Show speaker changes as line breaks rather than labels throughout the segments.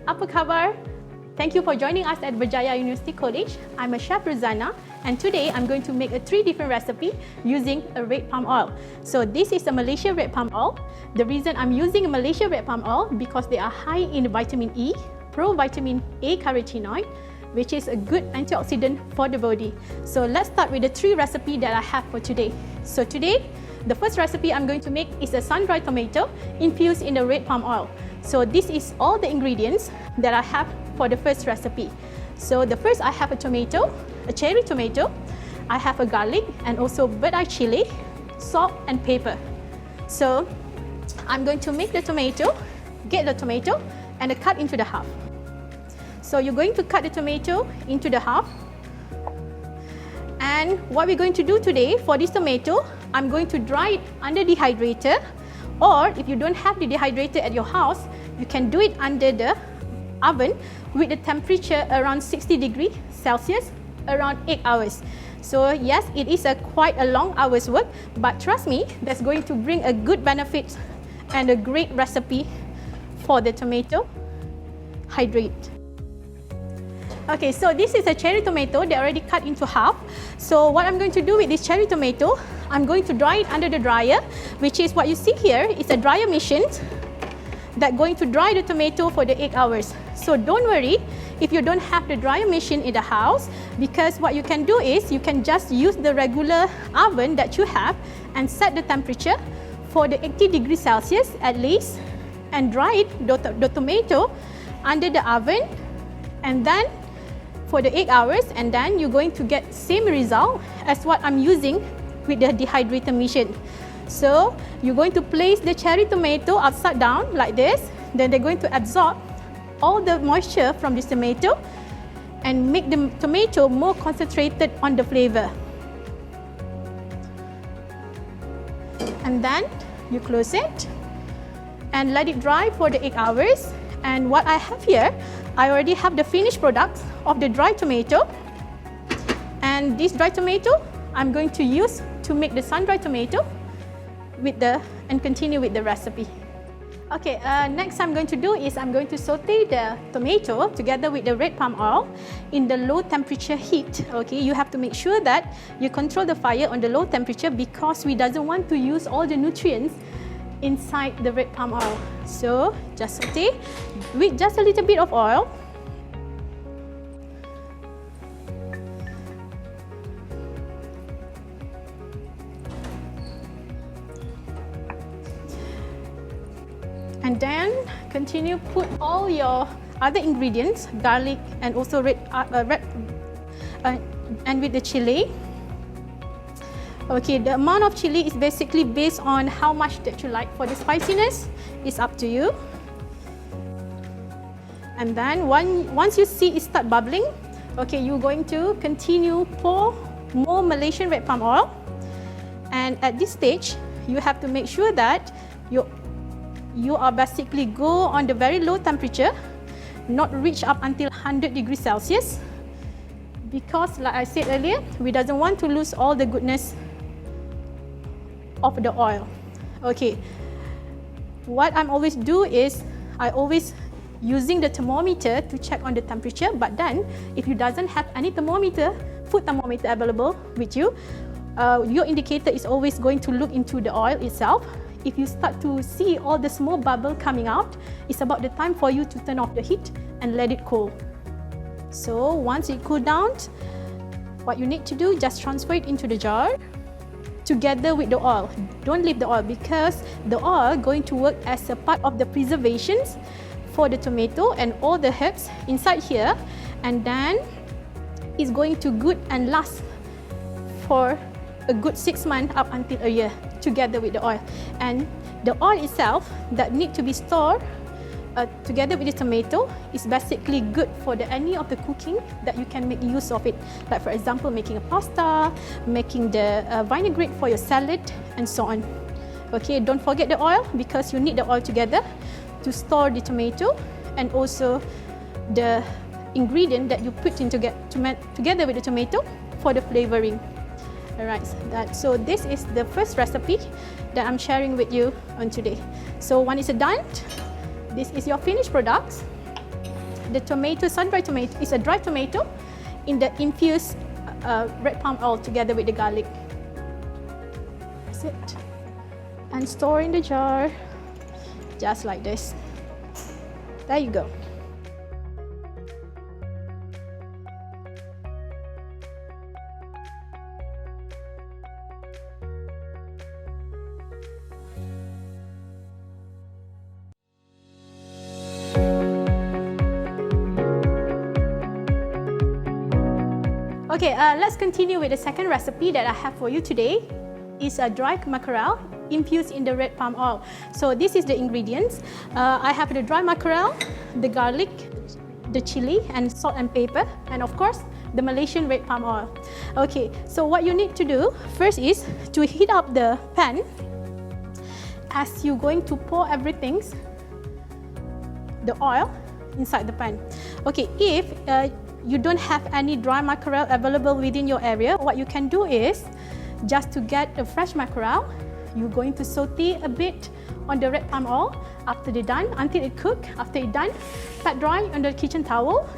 apa khabar? Thank you for joining us at Berjaya University College. I'm a chef Ruzanna, and today I'm going to make 3 different recipes using a red palm oil. So this is a Malaysian red palm oil. The reason I'm using a Malaysian red palm oil because they are high in vitamin E, pro-vitamin A carotenoid, which is a good antioxidant for the body. So let's start with the 3 recipes that I have for today. So today, the first recipe I'm going to make is a sun-dried tomato infused in the red palm oil. So this is all the ingredients that I have for the first recipe. So the first, I have a tomato, a cherry tomato, I have a garlic and also bird's eye chili, salt and pepper. So I'm going to make the tomato, get the tomato and cut into the half. So you're going to cut the tomato into the half. And what we're going to do today for this tomato, I'm going to dry it under dehydrator, or if you don't have the dehydrator at your house, you can do it under the oven with the temperature around 60 degrees Celsius around 8 hours. So yes, it is quite a long hour's work, but trust me, that's going to bring a good benefit and a great recipe for the tomato hydrate. Okay, so this is a cherry tomato. They already cut into half. So what I'm going to do with this cherry tomato, I'm going to dry it under the dryer, which is what you see here. It's a dryer machine that's going to dry the tomato for the 8 hours. So don't worry if you don't have the dryer machine in the house, because what you can do is you can just use the regular oven that you have and set the temperature for the 80 degrees Celsius at least, and dry it, the tomato under the oven, and then for the 8 hours, and then you're going to get same result as what I'm using with the dehydrator machine. So you're going to place the cherry tomato upside down like this, then they're going to absorb all the moisture from this tomato and make the tomato more concentrated on the flavor. And then you close it and let it dry for the 8 hours. And what I have here, I already have the finished product of the dried tomato, and this dried tomato I'm going to use to make the sun-dried tomato and continue with the recipe. Okay, next I'm going to do is I'm going to saute the tomato together with the red palm oil in the low temperature heat. Okay, you have to make sure that you control the fire on the low temperature because we doesn't want to use all the nutrients inside the red palm oil. So just saute with just a little bit of oil. And then continue put all your other ingredients, garlic and also and with the chili. Okay, the amount of chili is basically based on how much that you like for the spiciness. It's up to you. And then once you see it start bubbling, okay, you're going to continue pour more Malaysian red palm oil. And at this stage, you have to make sure that you are basically go on the very low temperature, not reach up until 100 degrees Celsius, because like I said earlier, we doesn't want to lose all the goodness of the oil. Okay, what I'm always do is I always using the thermometer to check on the temperature, but then if you doesn't have any thermometer, food thermometer available with you, your indicator is always going to look into the oil itself. If you start to see all the small bubble coming out, it's about the time for you to turn off the heat and let it cool. So once it cool down, what you need to do, just transfer it into the jar together with the oil. Don't leave the oil because the oil going to work as a part of the preservations for the tomato and all the herbs inside here, and then it's going to good and last for a good 6 months up until a year together with the oil. And the oil itself that need to be stored together with the tomato is basically good for any of the cooking that you can make use of it. Like for example, making a pasta, making the vinaigrette for your salad and so on. Okay, don't forget the oil because you need the oil together to store the tomato and also the ingredient that you put in together with the tomato for the flavoring. Alright, so this is the first recipe that I'm sharing with you on today. So when it's done, this is your finished product. the tomato, sun-dried tomato, is a dry tomato in the infused red palm oil together with the garlic. That's it. And store in the jar, just like this. There you go. Okay, let's continue with the second recipe that I have for you today. It's a dry mackerel infused in the red palm oil. So this is the ingredients. I have the dry mackerel, the garlic, the chili, and salt and pepper, and of course, the Malaysian red palm oil. Okay, so what you need to do first is to heat up the pan as you're going to pour everything, the oil, inside the pan. Okay, if you don't have any dry mackerel available within your area, what you can do is, just to get a fresh mackerel, you're going to saute a bit on the red palm oil after they're done, until it cooks. After it's done, pat dry on the kitchen towel.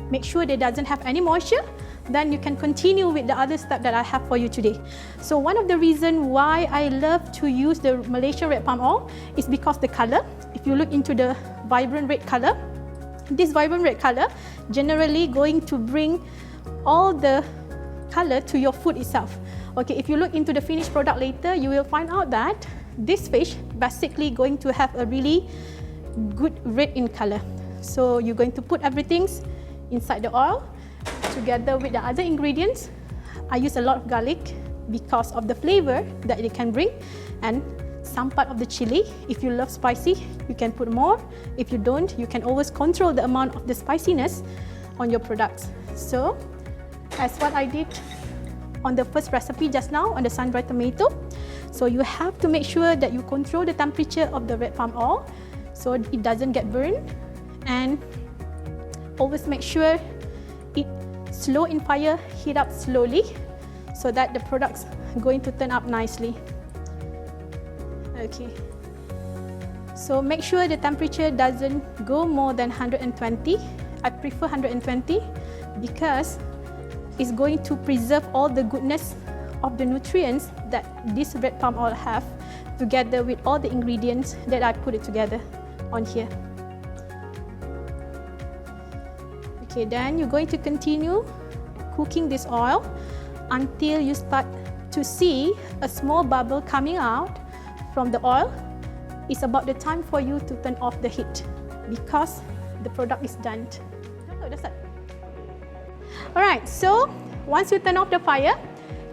Make sure it doesn't have any moisture. Then you can continue with the other step that I have for you today. So one of the reasons why I love to use the Malaysian red palm oil is because the color. If you look into the vibrant red color, this vibrant red color generally going to bring all the color to your food itself. Okay, if you look into the finished product later, you will find out that this fish basically going to have a really good red in color. So you're going to put everything inside the oil together with the other ingredients. I use a lot of garlic because of the flavor that it can bring, and some part of the chili. If you love spicy, you can put more. If you don't, you can always control the amount of the spiciness on your products. So, as what I did on the first recipe just now on the sun-dried tomato, so you have to make sure that you control the temperature of the red palm oil so it doesn't get burned, and always make sure it slow in fire, heat up slowly so that the products are going to turn up nicely. Okay, so make sure the temperature doesn't go more than 120. I prefer 120 because it's going to preserve all the goodness of the nutrients that this red palm oil have, together with all the ingredients that I put it together on here. Okay, then you're going to continue cooking this oil until you start to see a small bubble coming out from the oil. It's about the time for you to turn off the heat because the product is done. Alright, so once you turn off the fire,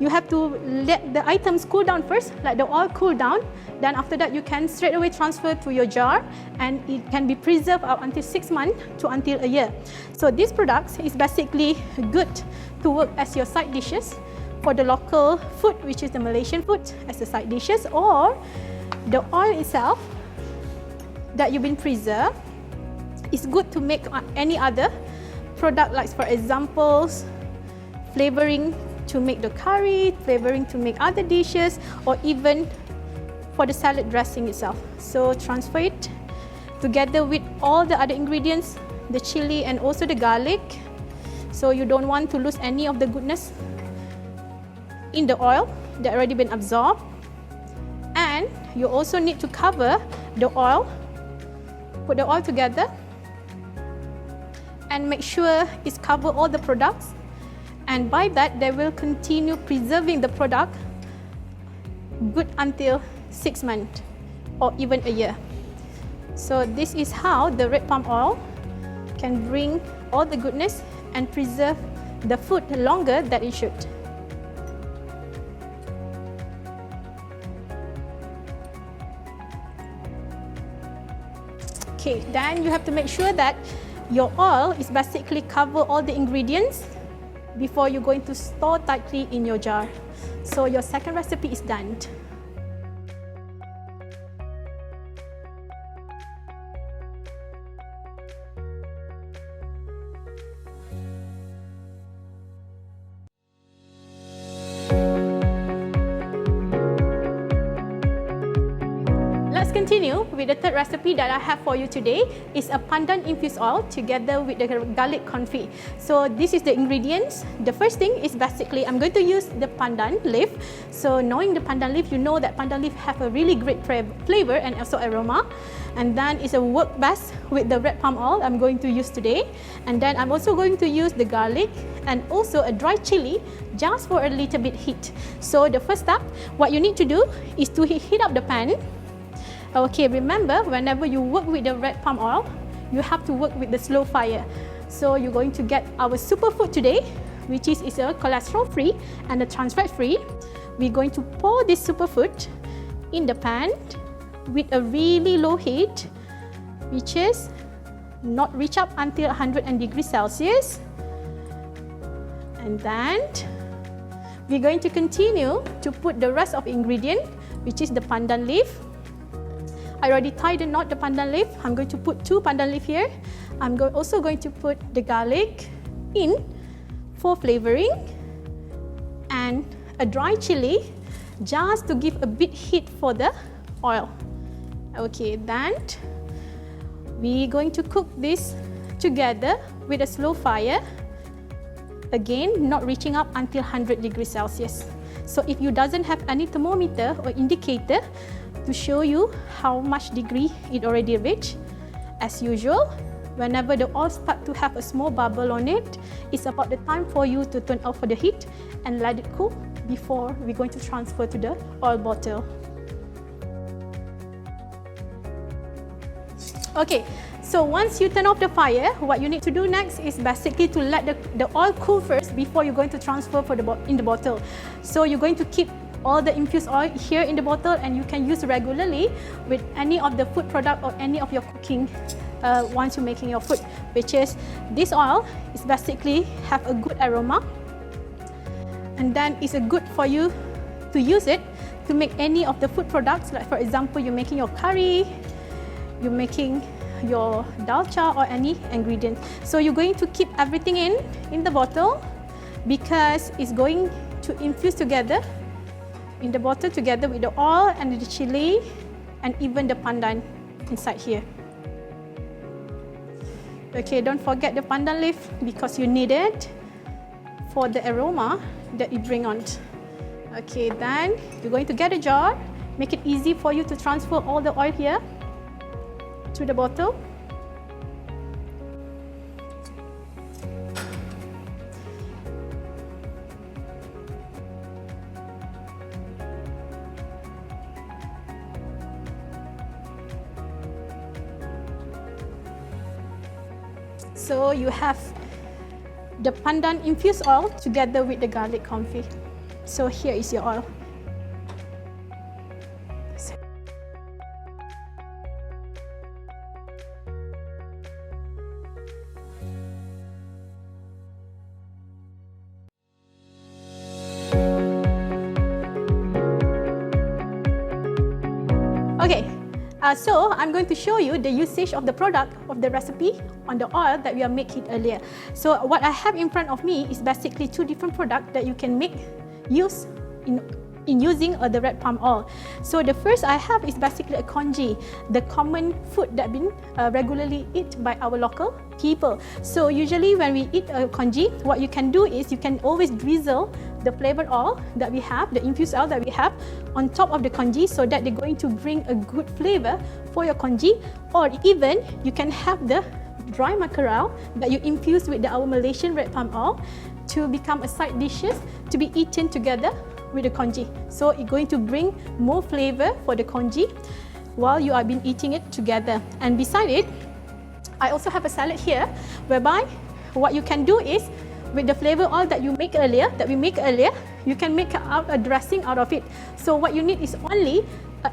you have to let the items cool down first, let the oil cool down. Then after that, you can straight away transfer to your jar, and it can be preserved up until 6 months to until a year. So this product is basically good to work as your side dishes for the local food, which is the Malaysian food, as the side dishes, or the oil itself that you've been preserved is good to make any other product, like for examples, flavoring to make the curry, flavoring to make other dishes, or even for the salad dressing itself. So transfer it together with all the other ingredients, the chili and also the garlic. So you don't want to lose any of the goodness in the oil that already been absorbed. And you also need to cover the oil, put the oil together and make sure it's cover all the products, and by that they will continue preserving the product good until 6 months or even a year. So this is how the red palm oil can bring all the goodness and preserve the food longer than it should. Okay, then you have to make sure that your oil is basically cover all the ingredients before you're going to store tightly in your jar. So your second recipe is done. continue with the third recipe that I have for you today is a pandan infused oil together with the garlic confit. So this is the ingredients. The first thing is basically I'm going to use the pandan leaf. So knowing the pandan leaf, you know that pandan leaf have a really great flavor and also aroma. And then it's a work best with the red palm oil I'm going to use today. And then I'm also going to use the garlic and also a dry chili just for a little bit heat. So the first step, what you need to do is to heat up the pan. Okay, remember whenever you work with the red palm oil, you have to work with the slow fire. So you're going to get our superfood today, which is a cholesterol free and a trans fat free. We're going to pour this superfood in the pan with a really low heat, which is not reach up until 100 degrees Celsius. And then we're going to continue to put the rest of the ingredient, which is the pandan leaf. I already tied the knot the pandan leaf. I'm going to put 2 pandan leaf here. I'm also going to put the garlic in for flavoring and a dry chili just to give a bit heat for the oil. Okay, then we're going to cook this together with a slow fire. Again, not reaching up until 100 degrees Celsius. So if you doesn't have any thermometer or indicator to show you how much degree it already reached, as usual, whenever the oil start to have a small bubble on it, it's about the time for you to turn off the heat and let it cool before we're going to transfer to the oil bottle. Okay, so once you turn off the fire, what you need to do next is basically to let the oil cool first before you're going to transfer in the bottle. So you're going to keep all the infused oil here in the bottle and you can use regularly with any of the food product or any of your cooking once you're making your food, which is this oil is basically have a good aroma, and then it's a good for you to use it to make any of the food products, like for example you're making your curry, you're making your dalcha or any ingredients. So you're going to keep everything in the bottle because it's going to infuse together in the bottle together with the oil and the chili and even the pandan inside here. Okay, don't forget the pandan leaf because you need it for the aroma that it brings on. Okay, then you're going to get a jar, make it easy for you to transfer all the oil here to the bottle. So you have the pandan infused oil together with the garlic confit. So here is your oil. Okay, so I'm going to show you the usage of the product of the recipe on the oil that we are making earlier. So what I have in front of me is basically 2 different products that you can use in using the red palm oil. So the first I have is basically a congee, the common food that been regularly eaten by our local people. So usually when we eat a congee, what you can do is you can always drizzle the flavored oil that we have, the infused oil that we have on top of the congee so that they're going to bring a good flavor for your congee, or even you can have the dry macaron that you infuse with our Malaysian red palm oil to become a side dishes to be eaten together with the congee. So it's going to bring more flavor for the congee while you have been eating it together. And beside it, I also have a salad here whereby what you can do is with the flavor oil that we make earlier, you can make out a dressing out of it. So what you need is only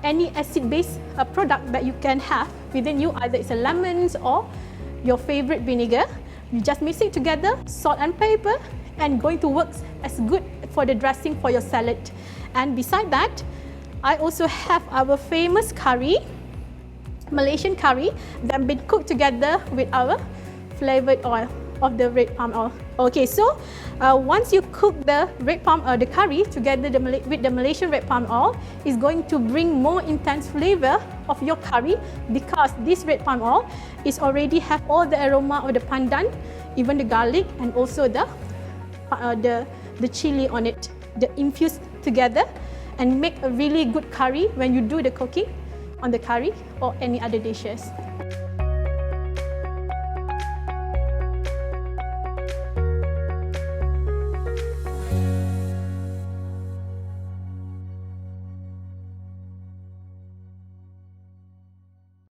any acid-based product that you can have within you, either it's a lemons or your favorite vinegar. You just mix it together, salt and pepper, and going to work as good for the dressing for your salad. And beside that, I also have our famous curry, Malaysian curry, that been cooked together with our flavored oil. of the red palm oil. Okay, so once you cook the the curry together with the Malaysian red palm oil, is going to bring more intense flavor of your curry, because this red palm oil is already have all the aroma of the pandan, even the garlic, and also the chili on it, the infused together, and make a really good curry when you do the cooking on the curry or any other dishes.